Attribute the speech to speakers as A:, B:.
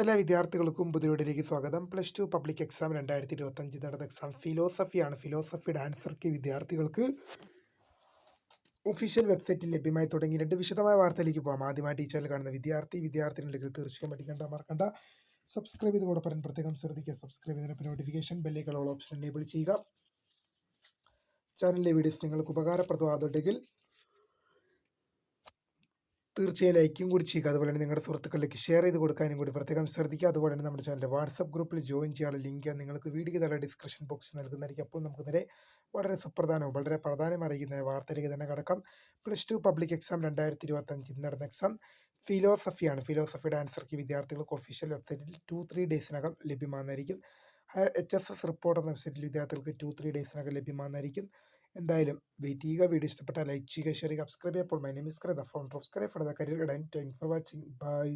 A: എല്ലാ വിദ്യാർത്ഥികൾക്കും പുതിയ സ്വാഗതം. +2 പബ്ലിക് എക്സാം 2025 നടന്ന എക്സാം ഫിലോസഫിയാണ്. ഫിലോസഫിയുടെ ആൻസർ കീ വിദ്യാർത്ഥികൾക്ക് ഒഫീഷ്യൽ വെബ്സൈറ്റിൽ ലഭ്യമായി തുടങ്ങിയിട്ടുണ്ട്. വിശദമായ വാർത്തയിലേക്ക് പോകാം. ആദ്യമായി ഈ ചാനൽ കാണുന്ന വിദ്യാർത്ഥിനില്ലെങ്കിൽ തീർച്ചയായും മറക്കണ്ട സബ്സ്ക്രൈബ് ചെയ്ത് കൂടെ പറയാൻ പ്രത്യേകം ശ്രദ്ധിക്കുക. സബ്സ്ക്രൈബ് ചെയ്തതിന് നോട്ടിഫിക്കേഷൻ ബെല്ലേക്കുള്ള ഓപ്ഷൻ എനേബിൾ ചെയ്യുക. ചാനലിലെ വീഡിയോസ് നിങ്ങൾക്ക് ഉപകാരപ്രദമാകുന്നുണ്ടെങ്കിൽ തീർച്ചയായും ലൈക്കും കൂടി ചെയ്യുക. അതുപോലെ തന്നെ നിങ്ങളുടെ സുഹൃത്തുക്കളിലേക്ക് ഷെയർ ചെയ്ത് കൊടുക്കാനും കൂടി പ്രത്യേകം ശ്രദ്ധിക്കുക. അതുപോലെ തന്നെ നമ്മുടെ ചാനലിൻ്റെ വാട്സപ്പ് ഗ്രൂപ്പിൽ ജോയിൻ ചെയ്യാനുള്ള ലിങ്ക് നിങ്ങൾക്ക് വീഡിയോ തല ഡിസ്ക്രിപ്ഷൻ ബോക്സ് നൽകുന്നതായിരിക്കും. അപ്പോൾ നമുക്ക് നേരെ വളരെ സുപ്രധാനവും വളരെ പ്രാധാന്യം അറിയിക്കുന്ന വാർത്തയിലേക്ക് തന്നെ കടക്കാം. +2 പബ്ലിക് എക്സാം 2025 നടന്ന എക്സാം ഫിലോസഫിയാണ്. ഫിലോസഫിയുടെ ആൻസർ കീ വിദ്യാർത്ഥികൾക്ക് ഒഫീഷ്യൽ വെബ്സൈറ്റിൽ 2-3 ഡേയ്സിനകം ലഭ്യമാകുന്നതായിരിക്കും. HSS റിപ്പോർട്ട് എന്ന വെബ്സൈറ്റിൽ വിദ്യാർത്ഥികൾക്ക് 2-3 ഡേയ്സിനകം ലഭ്യമാകുന്നതായിരിക്കും. എന്തായാലും വെയിറ്റ് ചെയ്യുക. വീഡിയോ ഇഷ്ടപ്പെട്ടാൽ ലൈക്ക് ചെയ്യുക, ഷെയർ ചെയ്യുക, സബ്സ്ക്രൈബ് ചെയ്യുക. അപ്പോൾ my name is the founder of scribe for the career guide. Thank for watching. By.